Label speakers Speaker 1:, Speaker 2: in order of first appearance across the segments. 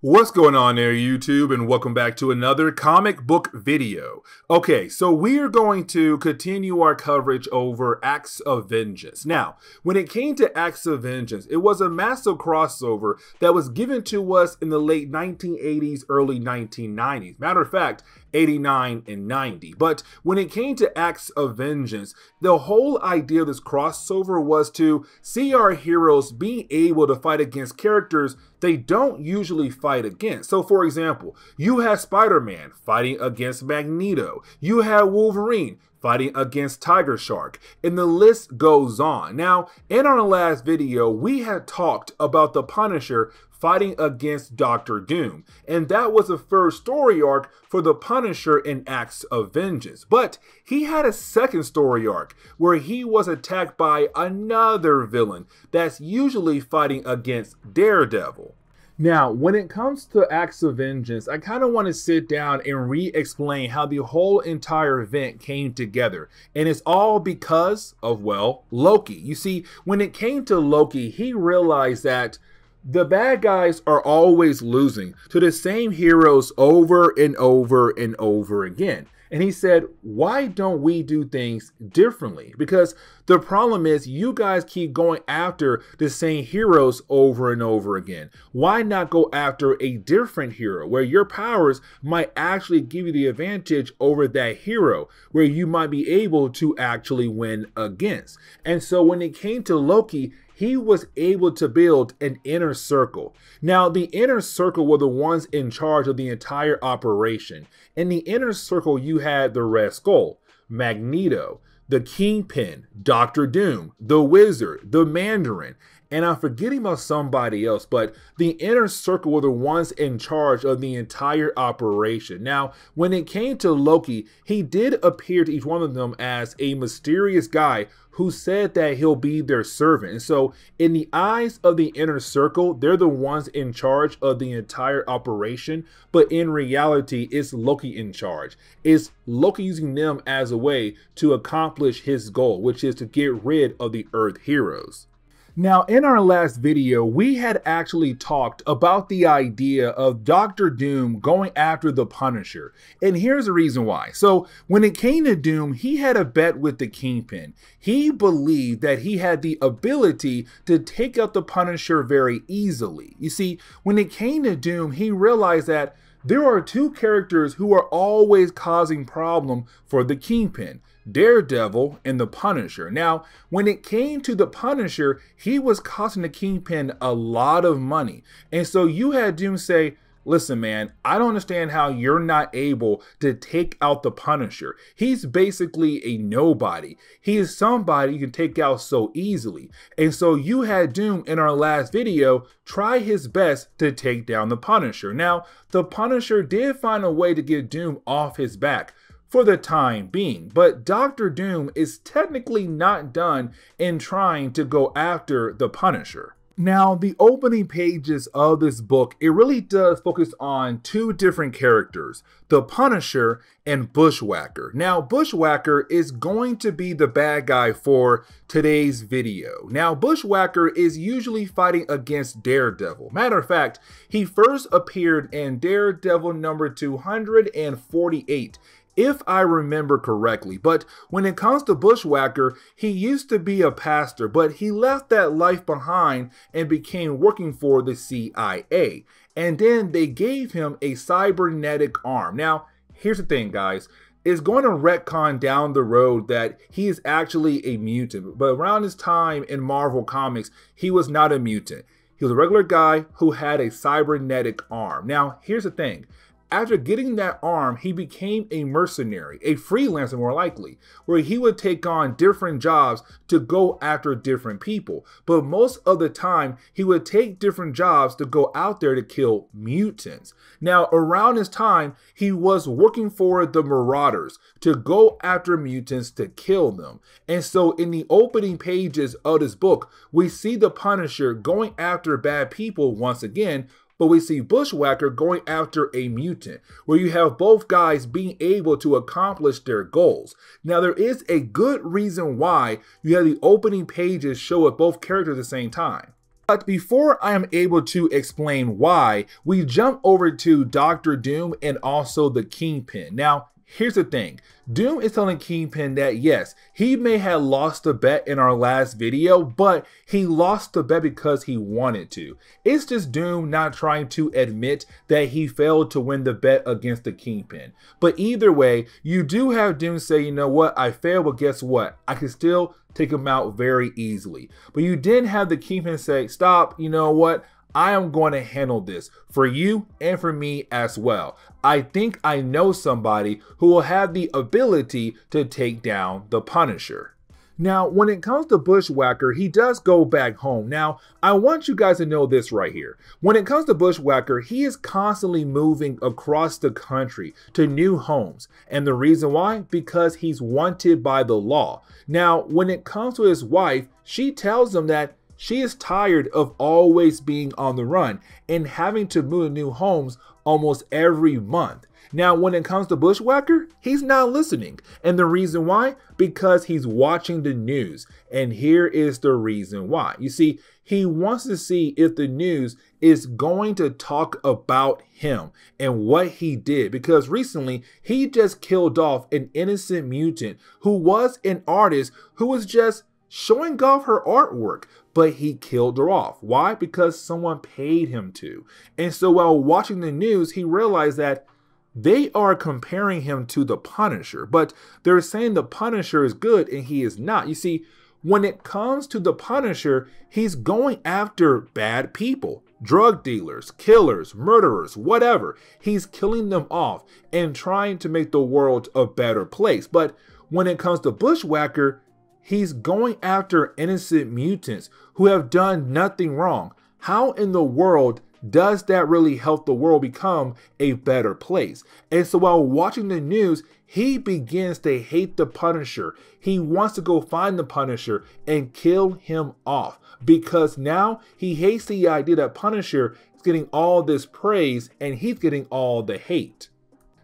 Speaker 1: What's going on there, YouTube, and welcome back to another comic book video. Okay, so we are going to continue our coverage over Acts of Vengeance. Now, when it came to Acts of Vengeance, it was a massive crossover that was given to us in the late 1980s, early 1990s. Matter of fact, 89 and 90. But when it came to Acts of Vengeance, the whole idea of this crossover was to see our heroes being able to fight against characters they don't usually fight against. So for example, you have Spider-Man fighting against Magneto. You have Wolverine fighting against Tiger Shark, and the list goes on. Now, in our last video, we had talked about the Punisher fighting against Dr. Doom, and that was the first story arc for the Punisher in Acts of Vengeance. But he had a second story arc where he was attacked by another villain that's usually fighting against Daredevil. Now, when it comes to Acts of Vengeance, I kind of want to sit down and re-explain how the whole entire event came together. And it's all because of, well, Loki. You see, when it came to Loki, he realized that the bad guys are always losing to the same heroes over and over and over again. And he said, why don't we do things differently? Because the problem is you guys keep going after the same heroes over and over again. Why not go after a different hero where your powers might actually give you the advantage over that hero, where you might be able to actually win against? And so when it came to Loki, he was able to build an inner circle. Now, the inner circle were the ones in charge of the entire operation. In the inner circle, you had the Red Skull, Magneto, the Kingpin, Dr. Doom, the Wizard, the Mandarin, and I'm forgetting about somebody else, but the inner circle were the ones in charge of the entire operation. Now, when it came to Loki, he did appear to each one of them as a mysterious guy who said that he'll be their servant. And so in the eyes of the inner circle, they're the ones in charge of the entire operation. But in reality, it's Loki in charge. It's Loki using them as a way to accomplish his goal, which is to get rid of the Earth heroes. Now, in our last video, we had actually talked about the idea of Dr. Doom going after the Punisher. And here's the reason why. So when it came to Doom, he had a bet with the Kingpin. He believed that he had the ability to take out the Punisher very easily. You see, when it came to Doom, he realized that there are two characters who are always causing problem for the Kingpin: Daredevil and the Punisher. Now, when it came to the Punisher, he was costing the Kingpin a lot of money. And so you had Doom say, listen, man, I don't understand how you're not able to take out the Punisher. He's basically a nobody. He is somebody you can take out so easily. And so you had Doom in our last video try his best to take down the Punisher. Now, the Punisher did find a way to get Doom off his back for the time being, but Dr. Doom is technically not done in trying to go after the Punisher. Now, the opening pages of this book, it really does focus on two different characters, the Punisher and Bushwacker. Now, Bushwacker is going to be the bad guy for today's video. Now, Bushwacker is usually fighting against Daredevil. Matter of fact, he first appeared in Daredevil number 248. If I remember correctly. But when it comes to Bushwacker, he used to be a pastor, but he left that life behind and became working for the CIA. And then they gave him a cybernetic arm. Now, here's the thing, guys. It's going to retcon down the road that he is actually a mutant. But around this time in Marvel Comics, he was not a mutant. He was a regular guy who had a cybernetic arm. Now, here's the thing. After getting that arm, he became a mercenary, a freelancer more likely, where he would take on different jobs to go after different people. But most of the time, he would take different jobs to go out there to kill mutants. Now, around this time, he was working for the Marauders to go after mutants to kill them. And so in the opening pages of this book, we see the Punisher going after bad people once again, but we see Bushwacker going after a mutant, where you have both guys being able to accomplish their goals. Now, there is a good reason why you have the opening pages show with both characters at the same time. But before I am able to explain why, we jump over to Dr. Doom and also the Kingpin. Now, here's the thing. Doom is telling Kingpin that yes, he may have lost the bet in our last video, but he lost the bet because he wanted to. It's just Doom not trying to admit that he failed to win the bet against the Kingpin. But either way, you do have Doom say, you know what, I failed, but guess what? I can still take him out very easily. But you didn't have the Kingpin say, stop, you know what? I am going to handle this for you and for me as well. I think I know somebody who will have the ability to take down the Punisher. Now, when it comes to Bushwacker, he does go back home. Now, I want you guys to know this right here. When it comes to Bushwacker, he is constantly moving across the country to new homes. And the reason why? Because he's wanted by the law. Now, when it comes to his wife, she tells him that she is tired of always being on the run and having to move to new homes almost every month. Now, when it comes to Bushwacker, he's not listening. And the reason why? Because he's watching the news. And here is the reason why. You see, he wants to see if the news is going to talk about him and what he did. Because recently, he just killed off an innocent mutant who was an artist who was just showing off her artwork, but he killed her off. Why? Because someone paid him to. And so while watching the news, he realized that they are comparing him to the Punisher, but they're saying the Punisher is good and he is not. You see, when it comes to the Punisher, he's going after bad people, drug dealers, killers, murderers, whatever. He's killing them off and trying to make the world a better place. But when it comes to Bushwacker, he's going after innocent mutants who have done nothing wrong. How in the world does that really help the world become a better place? And so while watching the news, he begins to hate the Punisher. He wants to go find the Punisher and kill him off because now he hates the idea that Punisher is getting all this praise and he's getting all the hate.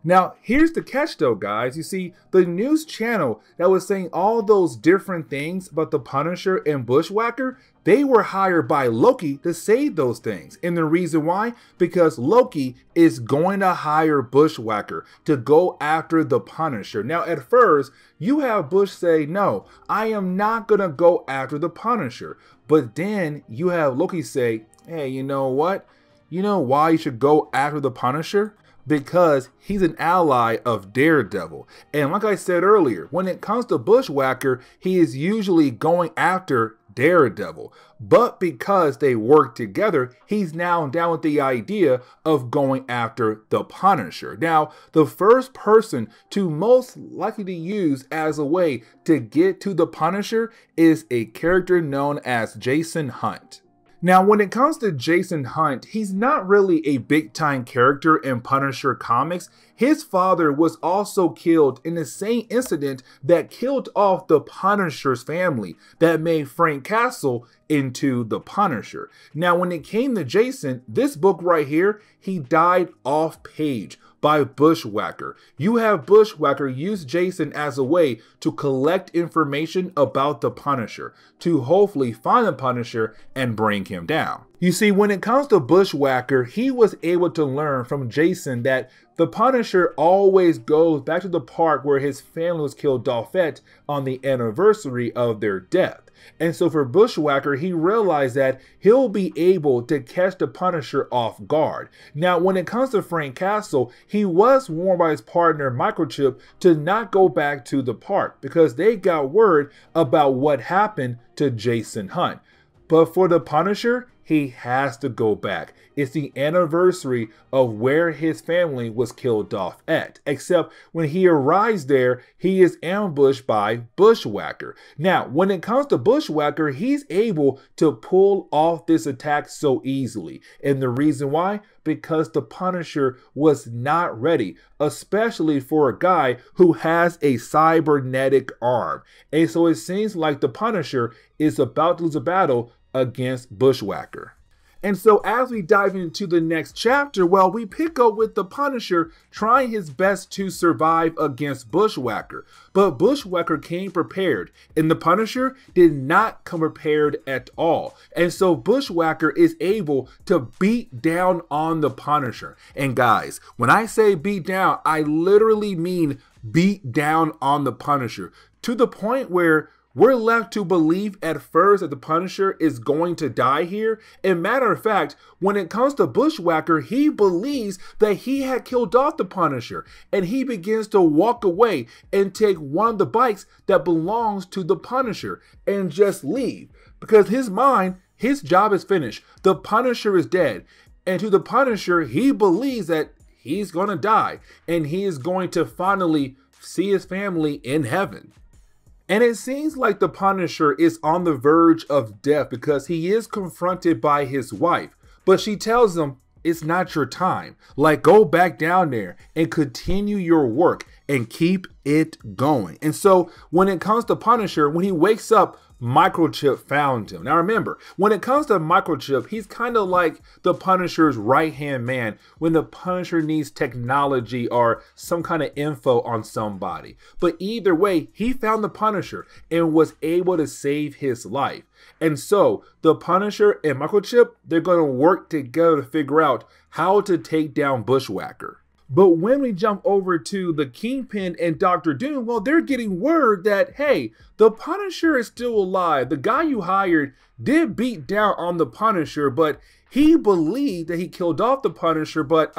Speaker 1: Now, here's the catch though, guys. You see, the news channel that was saying all those different things about the Punisher and Bushwacker, they were hired by Loki to say those things. And the reason why? Because Loki is going to hire Bushwacker to go after the Punisher. Now, at first, you have Bush say, no, I am not going to go after the Punisher. But then you have Loki say, hey, you know what? You know why you should go after the Punisher? Because he's an ally of Daredevil. And like I said earlier, when it comes to Bushwacker, he is usually going after Daredevil. But because they work together, he's now down with the idea of going after the Punisher. Now, the first person to most likely to use as a way to get to the Punisher is a character known as Jason Hunt. Now, when it comes to Jason Hunt, he's not really a big-time character in Punisher comics. His father was also killed in the same incident that killed off the Punisher's family that made Frank Castle into the Punisher. Now, when it came to Jason, this book right here, he died off page by Bushwacker. You have Bushwacker use Jason as a way to collect information about the Punisher, to hopefully find the Punisher and bring him down. You see, when it comes to Bushwacker, he was able to learn from Jason that the Punisher always goes back to the park where his family was killed off at on the anniversary of their death. And so for Bushwacker, he realized that he'll be able to catch the Punisher off guard. Now, when it comes to Frank Castle, he was warned by his partner Microchip to not go back to the park because they got word about what happened to Jason Hunt. But for the Punisher, he has to go back. It's the anniversary of where his family was killed off at. Except when he arrives there, he is ambushed by Bushwacker. Now, when it comes to Bushwacker, he's able to pull off this attack so easily. And the reason why? Because the Punisher was not ready, especially for a guy who has a cybernetic arm. And so it seems like the Punisher is about to lose a battle against Bushwacker. And so as we dive into the next chapter, well, we pick up with the Punisher trying his best to survive against Bushwacker. But Bushwacker came prepared, and the Punisher did not come prepared at all. And so Bushwacker is able to beat down on the Punisher. And guys, when I say beat down, I literally mean beat down on the Punisher, to the point where we're left to believe at first that the Punisher is going to die here. And matter of fact, when it comes to Bushwacker, he believes that he had killed off the Punisher, and he begins to walk away and take one of the bikes that belongs to the Punisher and just leave, because his mind, his job is finished. The Punisher is dead, and to the Punisher, he believes that he's going to die and he is going to finally see his family in heaven. And it seems like the Punisher is on the verge of death because he is confronted by his wife, but she tells him it's not your time. Like, go back down there and continue your work and keep it going. And so when it comes to Punisher, when he wakes up, Microchip found him. Now remember, when it comes to Microchip, he's kind of like the Punisher's right-hand man when the Punisher needs technology or some kind of info on somebody. But either way, he found the Punisher and was able to save his life. And so the Punisher and Microchip, they're going to work together to figure out how to take down Bushwacker. But when we jump over to the Kingpin and Dr. Doom, well, they're getting word that, hey, the Punisher is still alive. The guy you hired did beat down on the Punisher, but he believed that he killed off the Punisher. But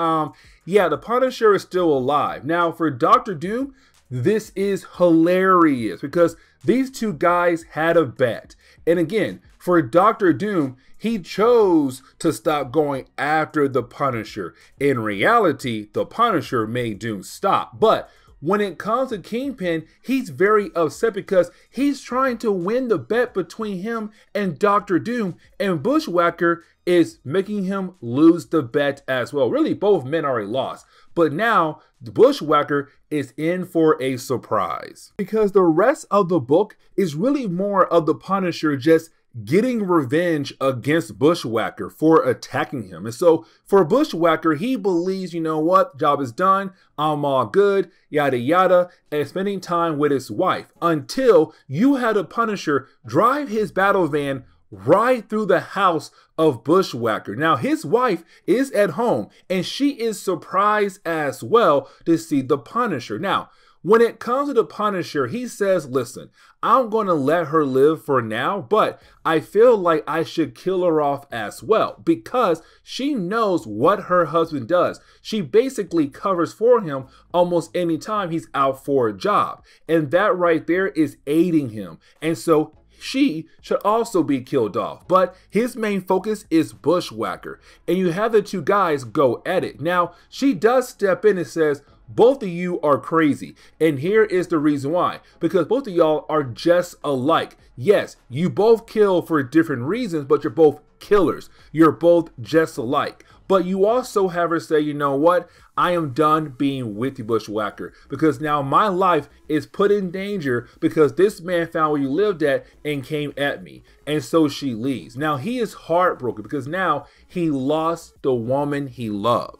Speaker 1: yeah, the Punisher is still alive. Now, for Dr. Doom, this is hilarious because these two guys had a bet. And again, for Dr. Doom, he chose to stop going after the Punisher. In reality, the Punisher made Doom stop. But when it comes to Kingpin, he's very upset because he's trying to win the bet between him and Dr. Doom, and Bushwacker is making him lose the bet as well. Really, both men already lost. But now, the Bushwacker is in for a surprise, because the rest of the book is really more of the Punisher just getting revenge against Bushwacker for attacking him. And so for Bushwacker, he believes, you know what, job is done, I'm all good, yada yada, and spending time with his wife, until you had a Punisher drive his battle van right through the house of Bushwacker. Now his wife is at home and she is surprised as well to see the Punisher. Now when it comes to the Punisher, he says, listen, I'm going to let her live for now, but I feel like I should kill her off as well, because she knows what her husband does. She basically covers for him almost any time he's out for a job. And that right there is aiding him. And so she should also be killed off. But his main focus is Bushwacker. And you have the two guys go at it. Now, she does step in and says, both of you are crazy. And here is the reason why. Because both of y'all are just alike. Yes, you both kill for different reasons, but you're both killers. You're both just alike. But you also have her say, you know what? I am done being with you, Bushwacker, because now my life is put in danger because this man found where you lived at and came at me. And so she leaves. Now he is heartbroken because now he lost the woman he loved.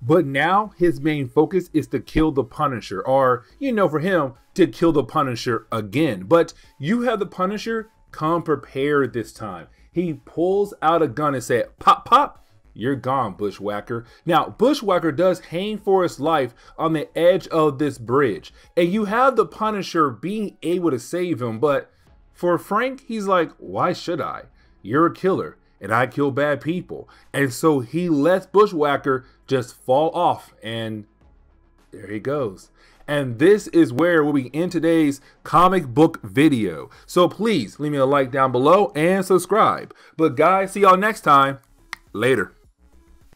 Speaker 1: But now his main focus is to kill the Punisher, or, you know, for him to kill the Punisher again. But you have the Punisher come prepared this time. He pulls out a gun and said, pop, pop, you're gone, Bushwacker. Now, Bushwacker does hang for his life on the edge of this bridge. And you have the Punisher being able to save him. But for Frank, he's like, why should I? You're a killer. And I kill bad people. And so he lets Bushwacker just fall off. And there he goes. And this is where we'll be in today's comic book video. So please leave me a like down below and subscribe. But guys, see y'all next time. Later.